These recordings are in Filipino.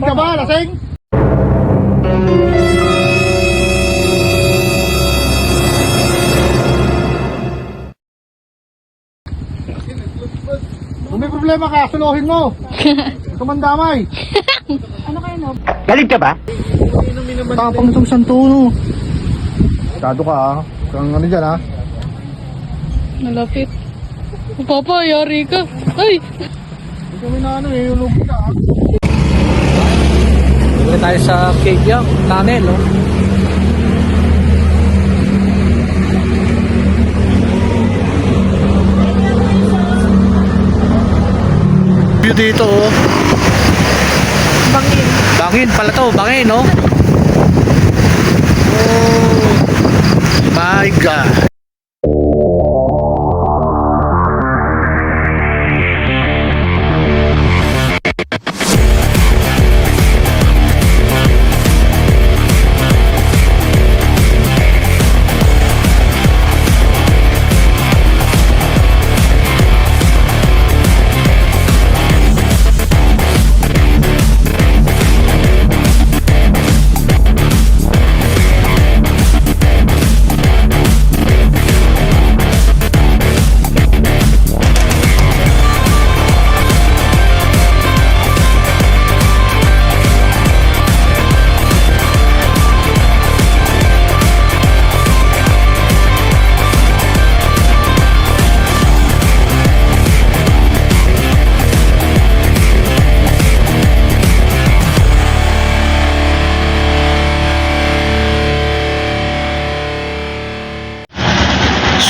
Lasing ka ba? Lasing? Kung may problema ka, suluhin mo. Tumandamay. Galit ka ba? Tapang itong santuno. Masyado ka ah. Kang ano dyan ah. Malapit. Papa, yari ka. Ay! Hindi kami na ano eh, ulog ka ah. Dito tayo sa cave yung tunnel, no? View dito oh. Bangin. Bangin pala to, bangin, no? Oh my God.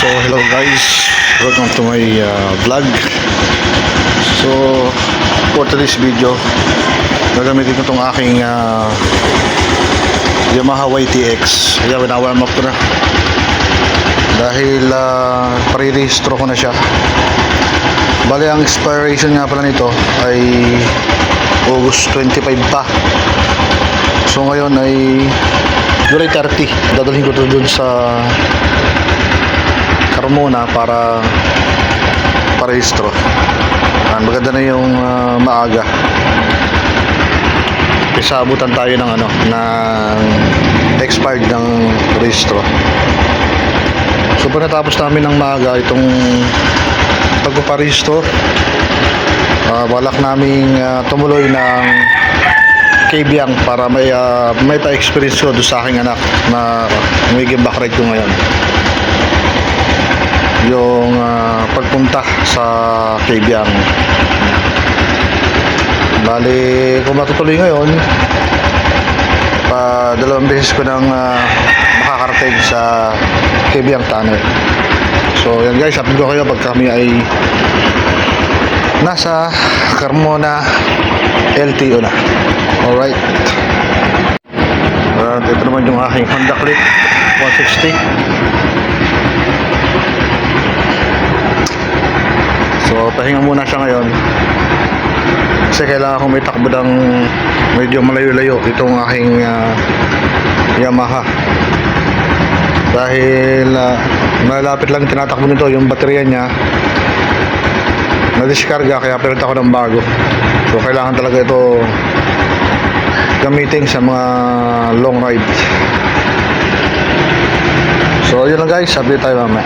So hello guys, welcome to my vlog. So for today's video, gagamitin ko itong aking Yamaha YTX. Kaya winawarm up ko na dahil pare-rehistro ko na siya. Bali ang expiration nga pala nito ay August 25 pa. So ngayon ay July 30. Dadalhin ko to dun sa Carmona para parehistro. Maganda na yung maaga. Kasi abutan tayo ng ano, ng expired ng rehistro. So pag natapos namin ng maaga itong pagpaparehistro, balak naming tumuloy ng Kabyang para may pa-experience ko doon sa aking anak na umiging backride ko ngayon. Yung pagpunta sa Kabyang. Bali, kung matutuloy ngayon, dalawang beses ko nang makakarating sa Kabyang Tunnel. So yan guys, update ko kayo pag kami ay nasa Carmona LTO na. Alright. Ito naman yung aking Honda Click 160. So pahinga muna siya ngayon kasi kailangan kong may takbo ng medyo malayo-layo itong aking Yamaha dahil malapit lang tinatakbo nito yung baterya niya na-discarga, kaya pinunta ko ng bago. So kailangan talaga ito gamitin sa mga long ride. So yun lang guys, update tayo mamaya.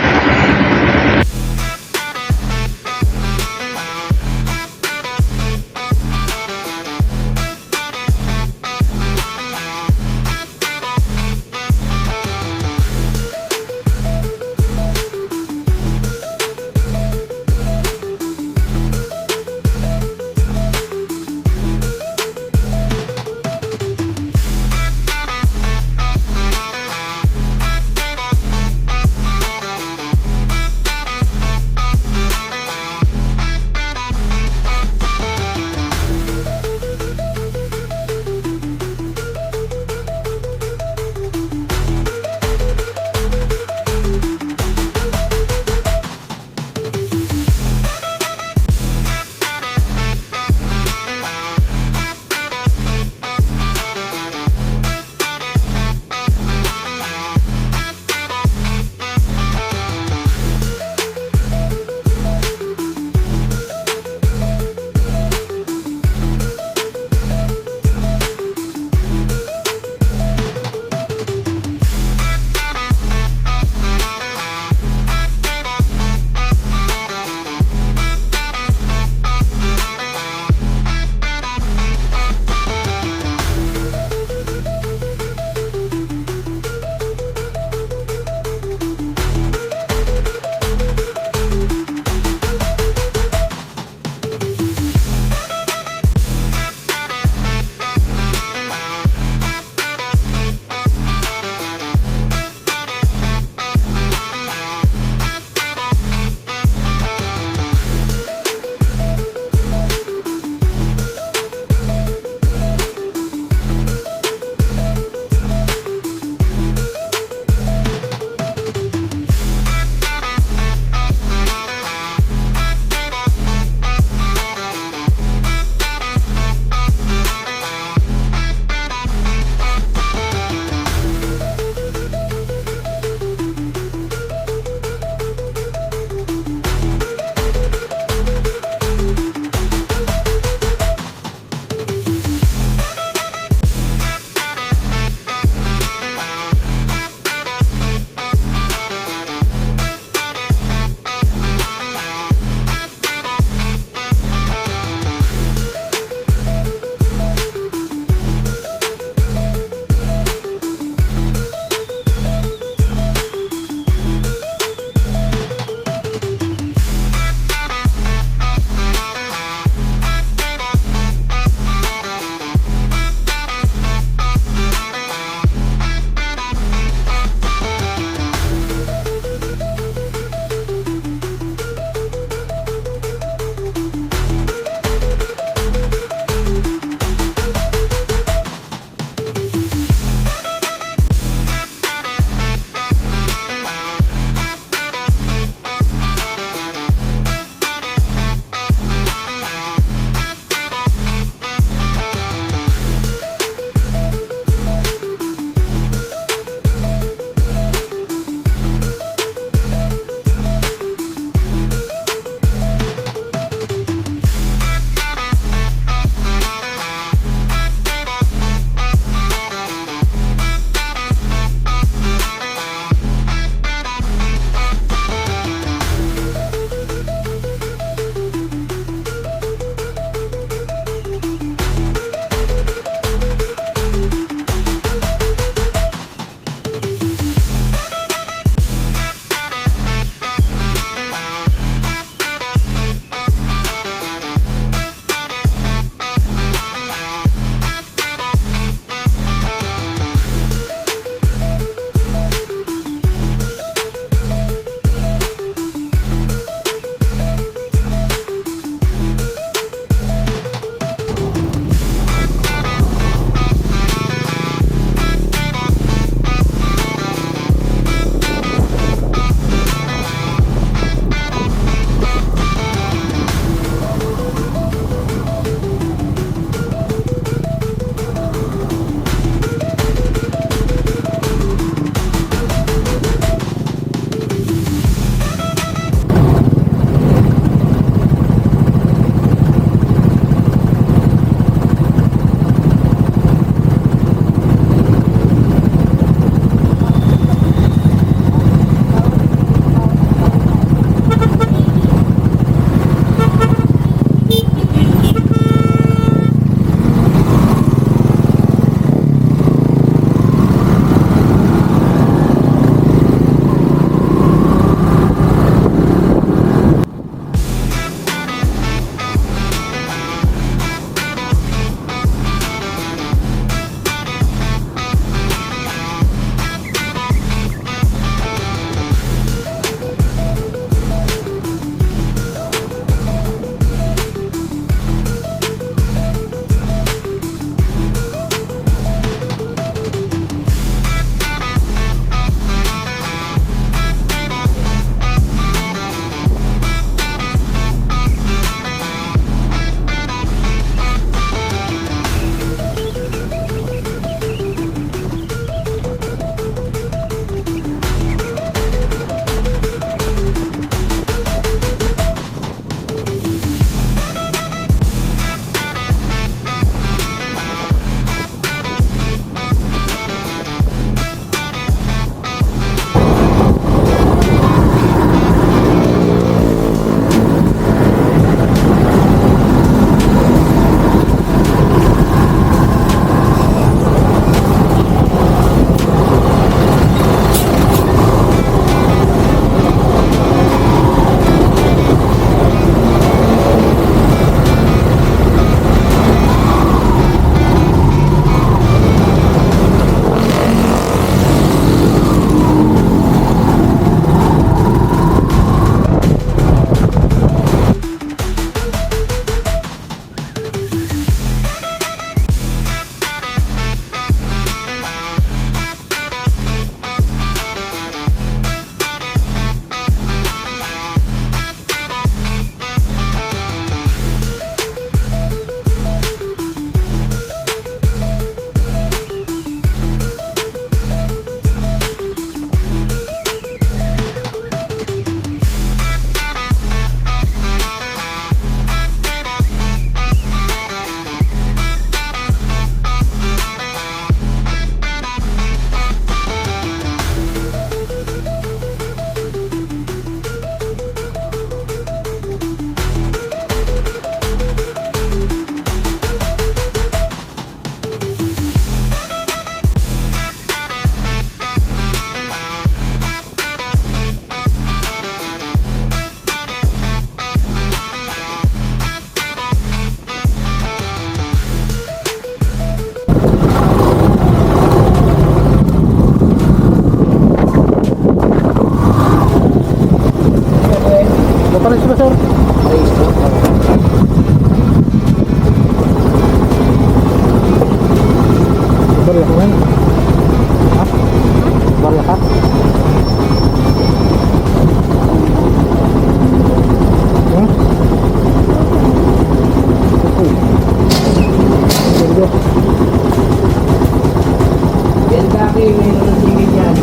Yan kaki, may nalatingin yan.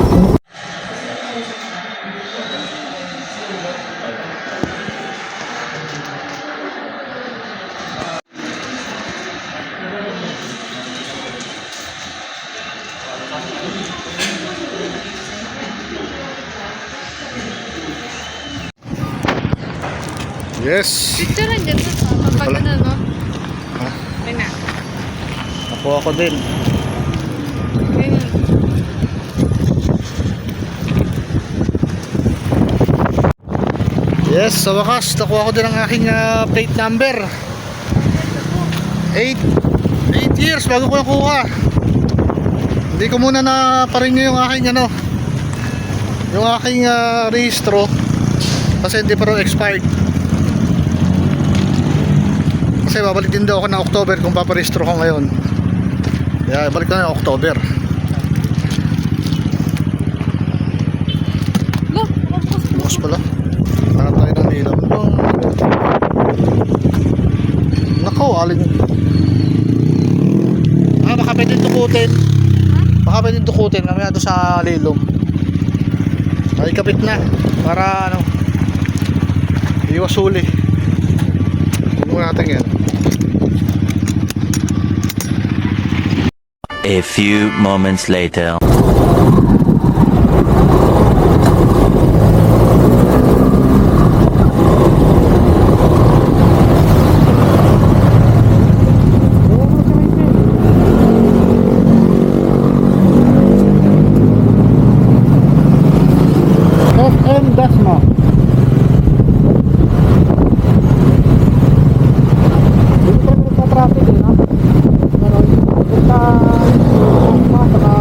Yes. Picture lang dyan sa kapag Wala. ano, no? Ha? Ayun na. Nakuha ko din. Ganyan. Yes, sa wakas, nakuha ko din ang aking plate number. 8 years bago ko nakuha. Hindi ko muna na parin yung aking yung aking rehistro kasi hindi pa rin expired. Kasi babalik din daw ako ng October kung paparehistro ko ngayon. Kaya balik na ng October. Look, focus. Bukas pala. Hanap tayo ng ilaw. Nakaw, alin. Baka pwede tukutin. Baka pwede tukutin. Mamaya doon sa lilom. Ay, kapit na. Para iwas huli. Huwag mo natin yan. A few moments later. SM Dasma. Dito pa rin sa traffic no? Pero punta Dasma saka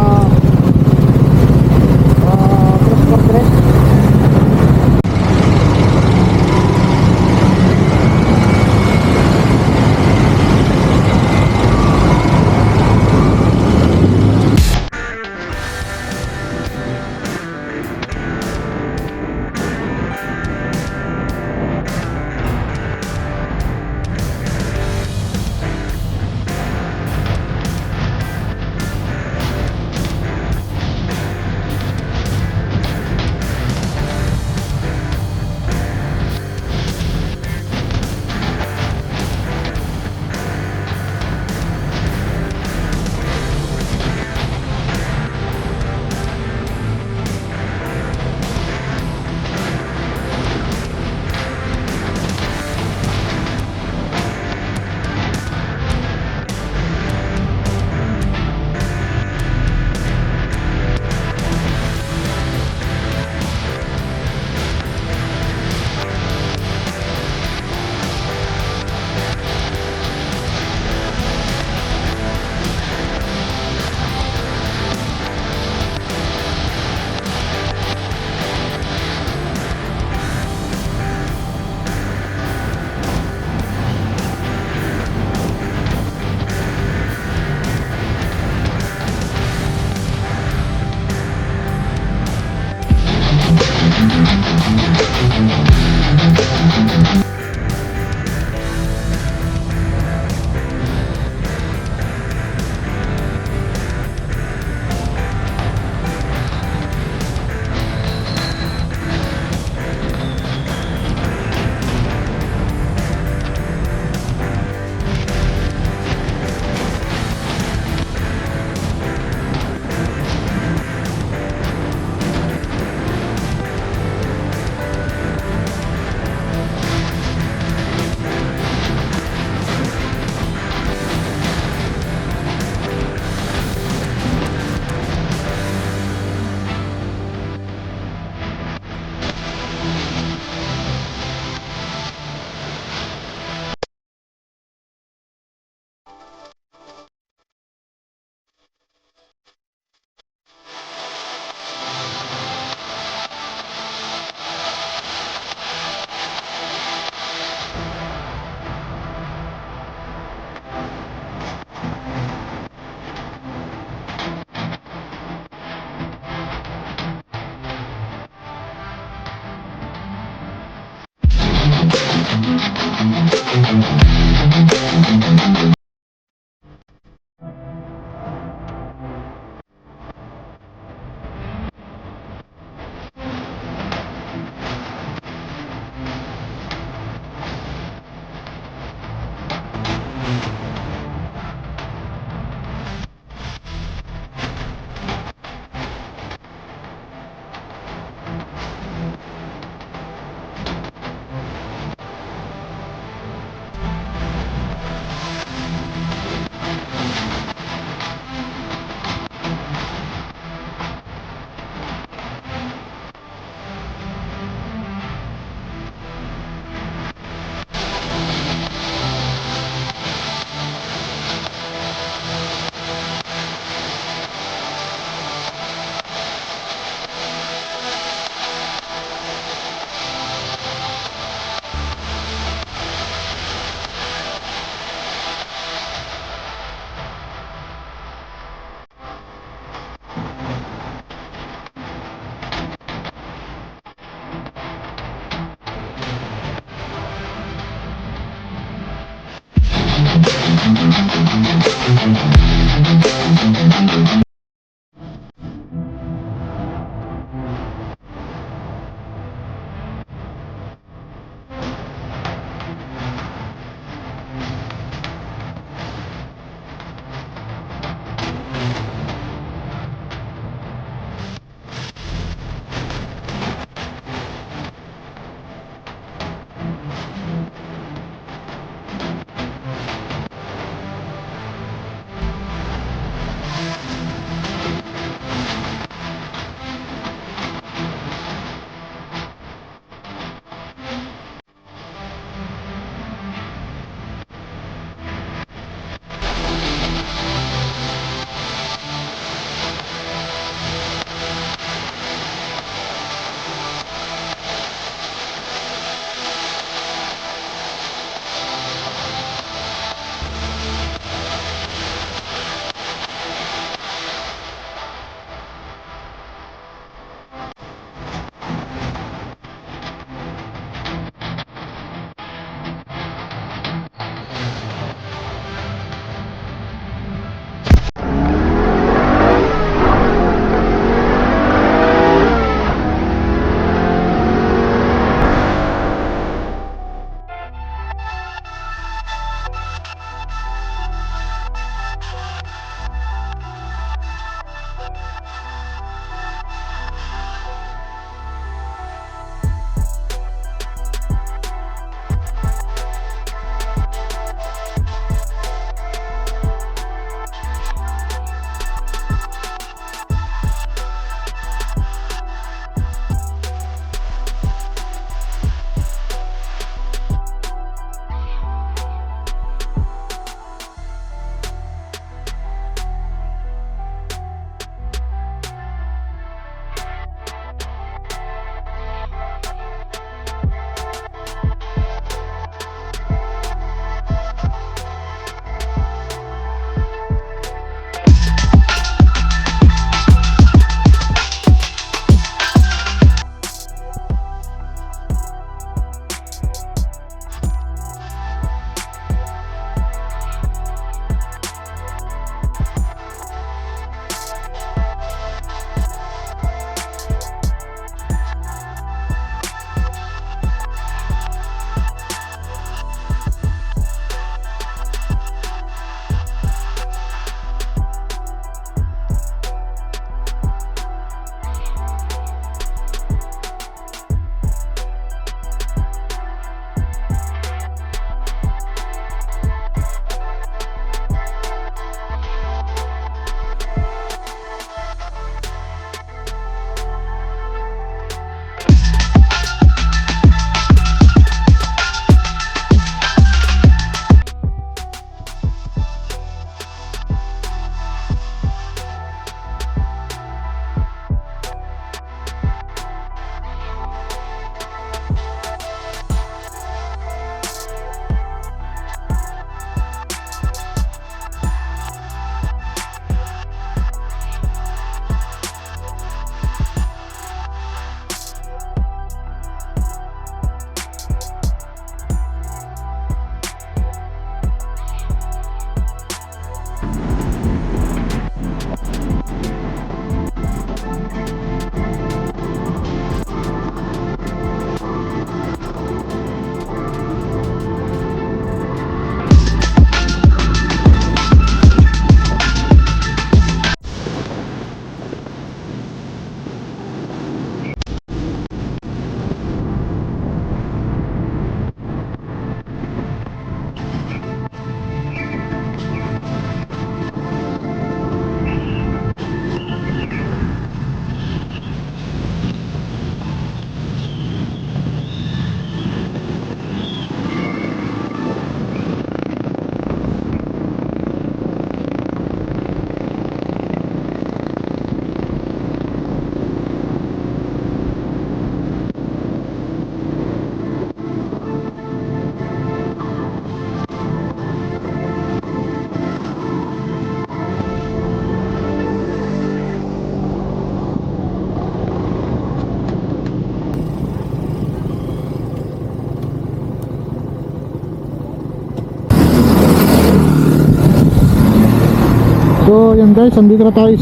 So yan guys, nandito na tayo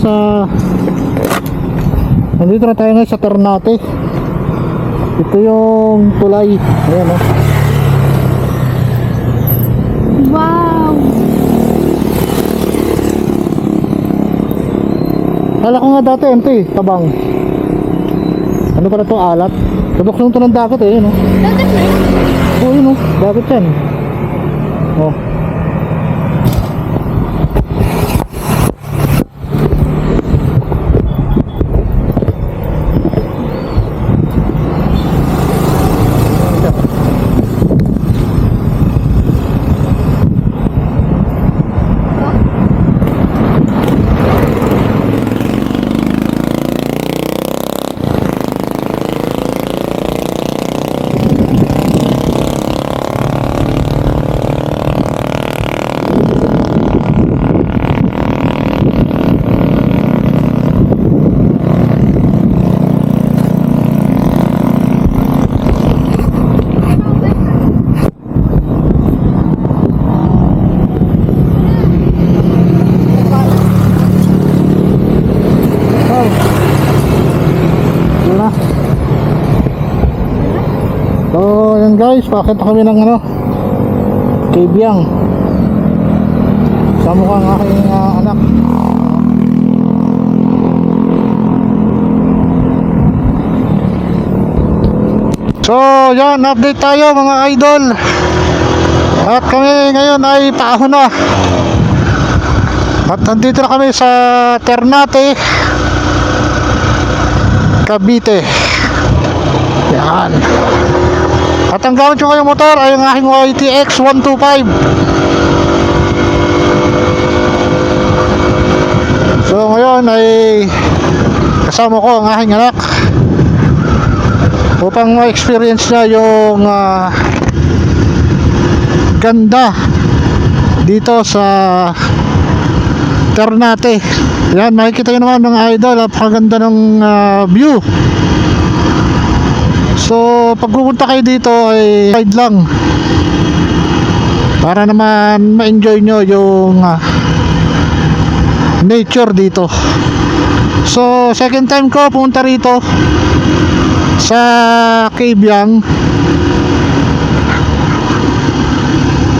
ngayon sa Ternate. Ito yung tulay. Ayan o. Wow! Kala ko nga dati ito eh, tabang. Ano pala to, alat? Tutok yung ito ng dagat eh, no? Dagat na yun. Oo yun o, dagat yan. Oh. So yan guys, pakita kami ng Kabyang. Sama ko ang aking anak. So yan, update tayo mga idol. At kami ngayon ay paahon na. At nandito na kami sa Ternate, Cavite. Yan. At ang gamit ko ngayong motor ay ang aking YTX 125. So ngayon ay kasama ko ang aking anak upang ma-experience niya yung ganda dito sa Ternate. Yan, makikita nyo naman mga idol, napakaganda ng view. So pag pupunta kayo dito ay ride lang para naman ma-enjoy nyo yung nature dito. So second time ko pumunta rito sa Kabyang.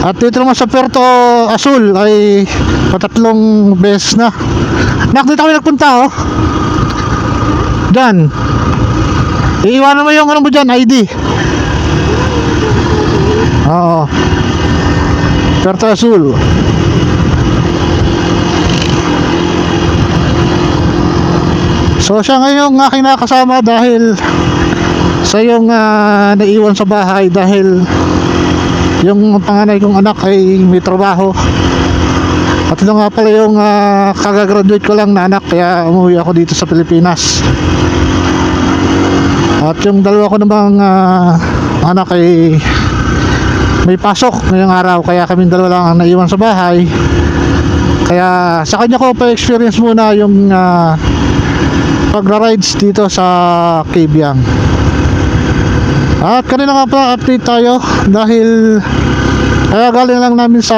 At dito naman sa Puerto Azul ay patatlong beses na. Dito kami nagpunta oh. Diyan. Iiwanan mo yung ano mo dyan, ID. Oo. Puerto Azul. So siya ngayon ang aking nakasama dahil sa yung naiwan sa bahay dahil yung panganay kong anak ay may trabaho. At ito nga pala yung kagagraduate ko lang na anak, kaya umuwi ako dito sa Pilipinas. At yung dalawa ko namang anak ay may pasok ngayong araw, kaya kaming dalawa lang ang naiwan sa bahay. Kaya sa kanya ko pa-experience muna yung pagra-rides dito sa Kabyang. At kanina nga pala update tayo dahil kaya galing lang namin sa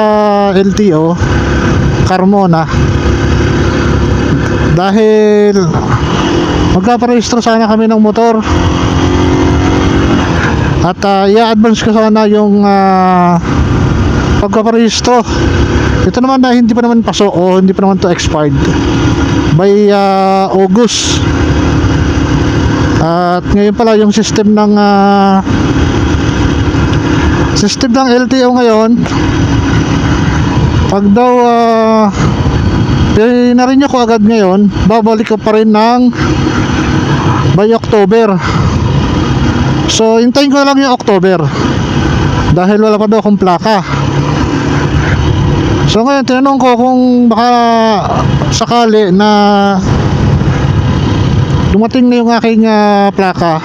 LTO Carmona dahil magpaparehistro sana kami ng motor. At i-advance ko sana yung pagpaparehistro. Ito naman na hindi pa naman pasok o hindi pa naman to expired by August. At ngayon pala yung system ng LTO ngayon, pag daw pinarin ko agad ngayon, babalik ko pa rin ng by October. So hintayin ko lang yung October dahil wala pa daw akong plaka. So ngayon tinanong ko kung baka sakali na dumating na yung aking plaka.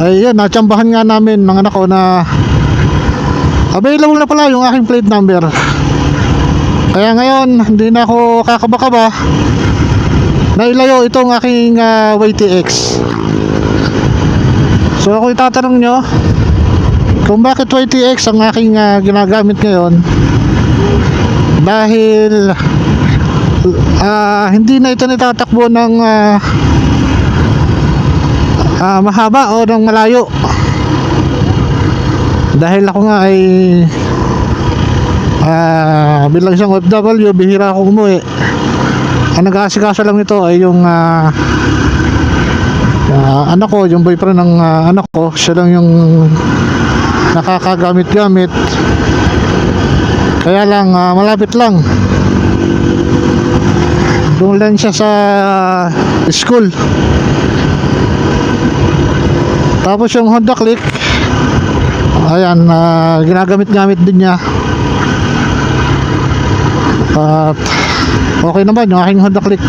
Ayun, natsambahan nga namin mga anak ko na available na pala yung aking plate number. Kaya ngayon hindi na ako kakaba-kaba na ilayo itong aking YTX. So ako itatanong nyo kung bakit YTX ang aking ginagamit ngayon, dahil hindi na ito nitatakbo ng mahaba o ng malayo. Dahil ako nga ay bilang isang OFW, bihira ako umuwi. Ang nag-aasikaso lang ito ay yung anak ko, yung boyfriend ng anak ko. Siya lang yung nakakagamit-gamit. Kaya lang malapit lang. Doon lang siya sa school. Tapos yung Honda Click, ayan, ginagamit-gamit din niya. At okay naman yung aking Honda Click.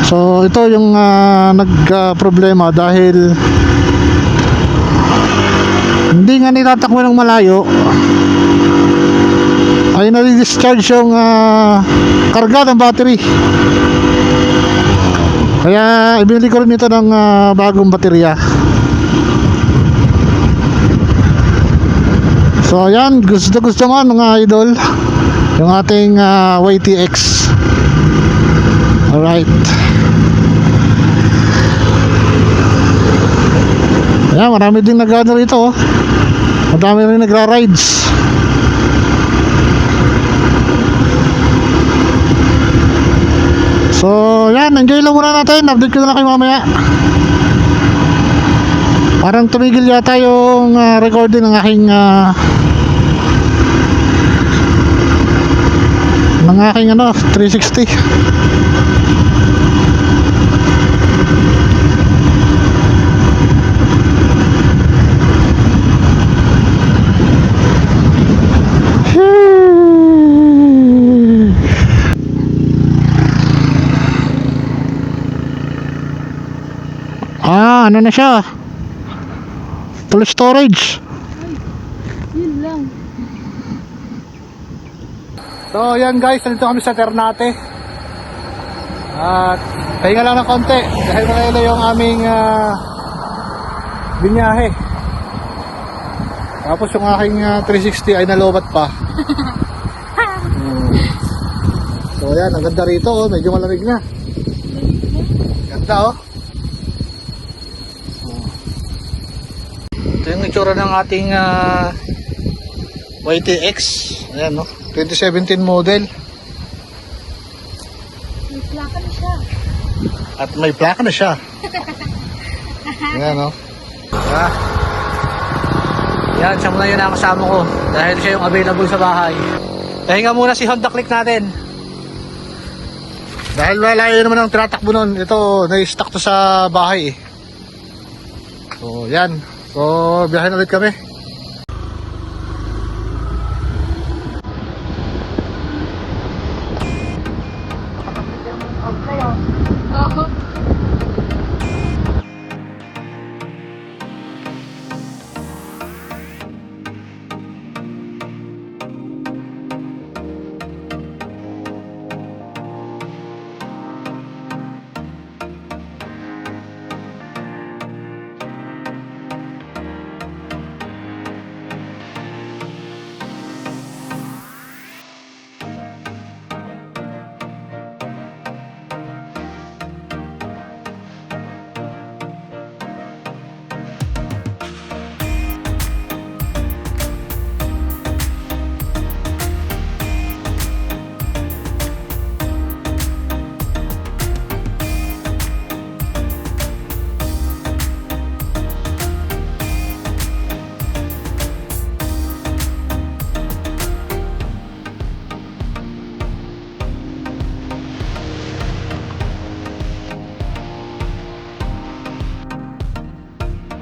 So ito yung nagproblema dahil hindi nga nitatakbo ng malayo, ay nare-discharge yung karga ng battery. Kaya ibili ko rin ito ng bagong baterya. So ayan, gusto mo mga idol yung ating YTX. Alright. Ayan, marami din nag-ano rito, oh. Marami rin nagra-rides. So yan, enjoy lang muna natin. Update ko na lang kayo mamaya. Parang tumigil yata yung recording ng aking ano, 360. Ano na siya? Full storage. Yun lang. So yan guys, nandito kami sa Ternate. At pahinga lang ng konti dahil malayo yung aming binyahe. Tapos yung aking 360 ay nalobat pa. So yan, ang ganda rito, oh. Medyo malamig na. Ganda, oh. Ito yung itsura ng ating YTX. Ayan, no? 2017 model. May plaka na siya. At may plaka na siya. Ayan, no? Yan, siya muna yun ang kasama ko. Dahil siya yung available sa bahay. Pahinga muna si Honda Click natin. Dahil malayo naman ang tinatakbo nun, ito, na-stuck to sa bahay. So, yan. So, biyahe na ulit kami. Oo.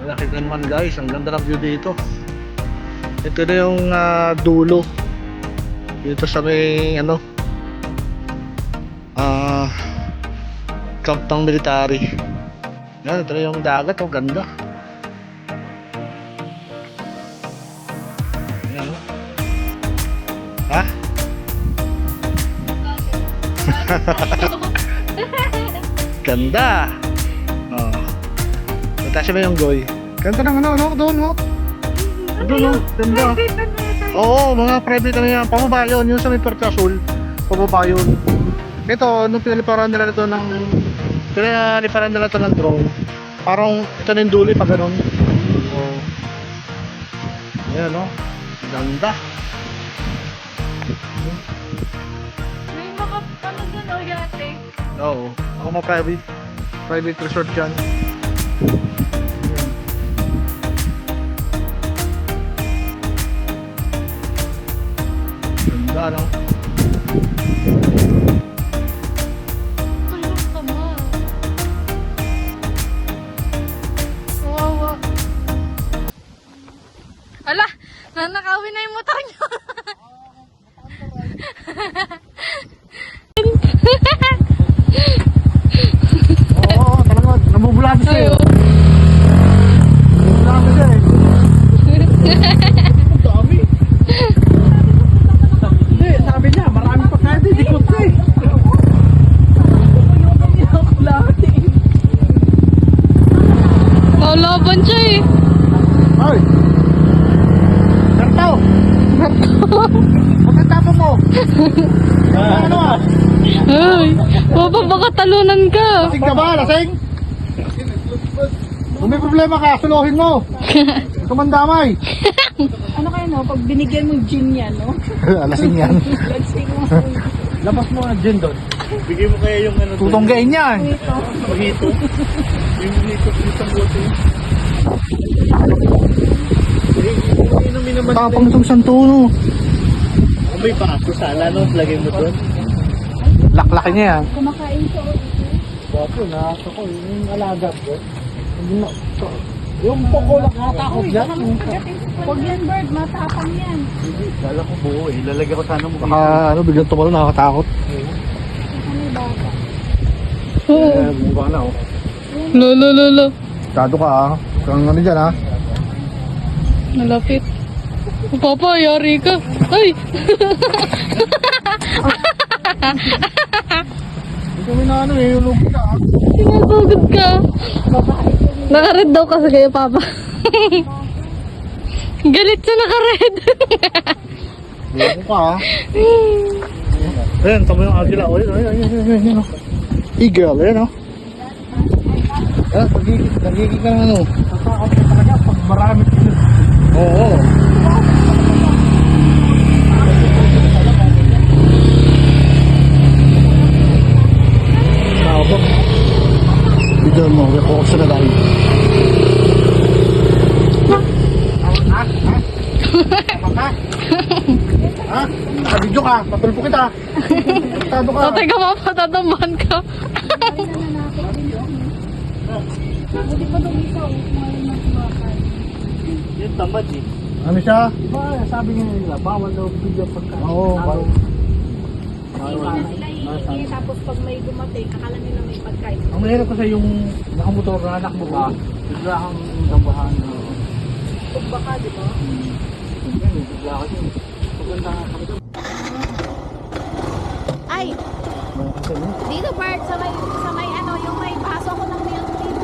Malaki na naman guys, ang ganda ng view dito. Ito na yung dulo dito sa may ano camp ng military. Yan, ito na yung dagat, oh, ganda. Yan, oh. Ha? Ganda. Oh. Natasya ba yung goy? Ganda ng ano, doon, no? Doon, no? Ganda. Oo, mga private na yan. Pababa yun. Yung sa may Pertasul. Pababa yun. Ito, nung pinaliparan nila ito ng drone, parang ito na yung dulo pa ganun. Oh. Ayan, no? Ganda. May mga ano dyan o yate. Oo. Ako mga private resort dyan. Ganda, no? Tulong ka ma. Kawawa. Ala, nanakawin na yung motor niyo. Oo, talaga. Namubulado siya. Ayo. Namubulado siya eh. Ang dami. Hindi, sabi niya, marami pa kaya di ko siya eh. Laban siya eh. Ay! Berto! Pagkatapon mo! Ano ah? Ay, Papa, baka talunan ka. Lasing ka ba? Lasing? Kung may problema ka, suluhin mo! Tumandamay! Ano kayo no? Pag binigyan mo gin yan, no? Lasing yan. Lansing mo. Labas mo ang gin doon. Bigay mo kaya yung ano doon. Tutonggain yan. Mojito. Yung mojito isang bote. Inumin naman Tapang itong santuno. Kung may pato sana, no? Lagay mo doon. Laklaki niya yan. Kumakain ko. Bapo, nakaka ko. Yung alaga ko. Yung poko lang nakatakot dyan. Huwag yan, Bird. Matapang yan. Kala ko buo eh. Lalagay ko sana mo. Baka ano, biglang tumalo, nakakatakot. Ano yung bata? Mukha na oh. Lolo. Tado ka ah. Kang ano dyan ah. Malapit. Papa, yari ka. Ay! Hindi kami na ano eh, ulog ka ah. Sinasugod ka. Naka-red daw kasi kayo, Papa. Galit sa naka-red. Ulog ka ah. Ayan, tama yung agila. O, ayan. Eagle, ayan oh. Ayan, nagigig ka ng ano. Natakot ka talaga pag marami. Oo. Tao ba? Video mo, record sa na live. Ha? Nakabidyo ka, patulpo kita. Tado ka. Tatay ka, Papa, tatambahan ka. Buti pa doon isa. Yung tamad eh. Ano siya? Ba, sabi nga nila, bawal daw video pagkain. Oo, bawal. Tapos pag may dumating, akala nila may pagkain. Ang mahirap kasi yung nakamotor na anak mo ka, bigla kang dambahan. Pag baka, di ba? Bigla ka yun. Paganda ka kami doon. Ay, dito Bart, sa may ano, yung may baso ko ng milk tea.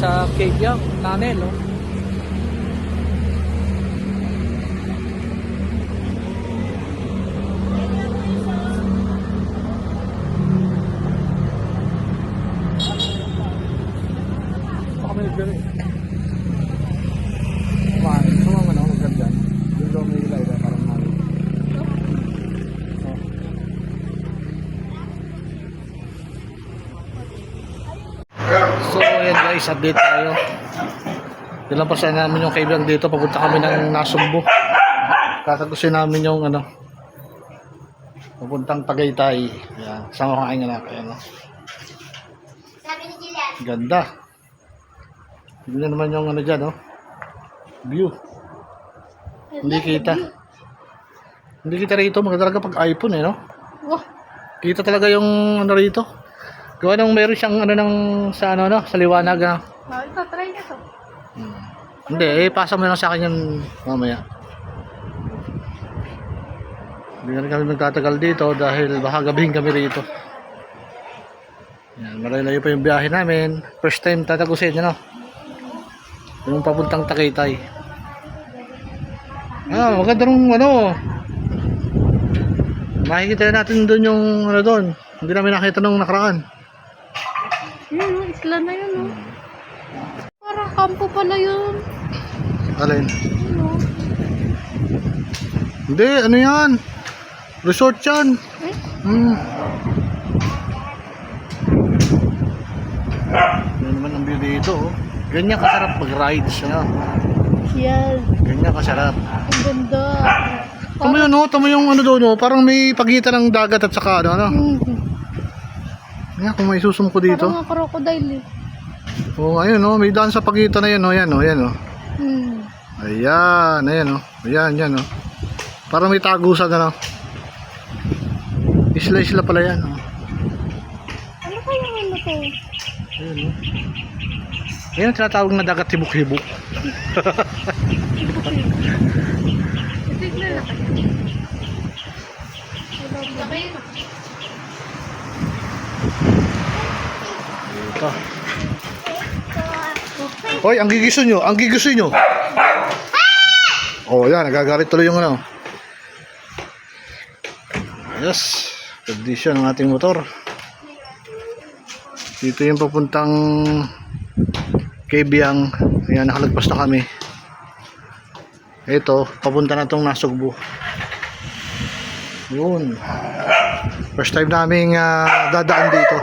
sa Kabyang Tunnel, oh. Baka may nagdala eh. Sumama na ako maganda. Yung daw may ilay na parang mali. So ayan guys, update tayo. Nilampasan namin yung kaibigan dito. Papunta kami ng Nasugbu. Tatagusin namin yung ano, papuntang Tagaytay. Ayan, sama kang aking anak. Ayan, no? Ganda. Hindi naman yung ano dyan, no? View. Hindi kita. Hindi kita rito. Maganda talaga pag iPhone, eh, no? Wah. Kita talaga yung ano rito. Gawa nung meron siyang ano ng sa ano, no? Sa liwanag, no? Ito, try na to. Hindi, pasa mo lang sa akin yan mamaya. Hindi na rin kami magtatagal dito dahil baka gabihin kami rito. Yan, malayo pa yung biyahe namin. First time tatagusin, ano? Yung papuntang Tagaytay. Maganda rin ano. Makikita natin doon yung ano doon. Hindi namin nakita nung nakaraan. Yun, isla na yun, oh. Parang kampo pala yun. Alin? Ano? Hindi, ano yan? Resort yan. Eh? Yan naman ang view dito, oh. Ganyan kasarap mag-rides, ano? Yan. Ganyan kasarap. Ang ganda. Tama yun, no? Tama yung ano doon, no? Parang may pagitan ng dagat at saka ano, ano? Yan, kung may susumko dito. Parang mga crocodile, eh. Oo, ayun, no? May daan sa pagitan na yan, no? Yan, no? Yan, no? Ayan, ayan, no? Ayan, yan, no? Parang may tagusan, ano? Isla-isla pala yan, no? Ano kaya ano to? Ayan, no? Ayan, tinatawag na dagat hibuk-hibuk. Tignan na kaya. Ito. Hoy, ang gigiso nyo, ang gigiso nyo. Oh, yan, nagagalit tuloy yung ano. Yes, condition ng ating motor. Dito yung papuntang Kabyang. Ayan, nakalagpas na kami. Ito, papunta na itong Nasugbu. Yun. First time naming dadaan dito.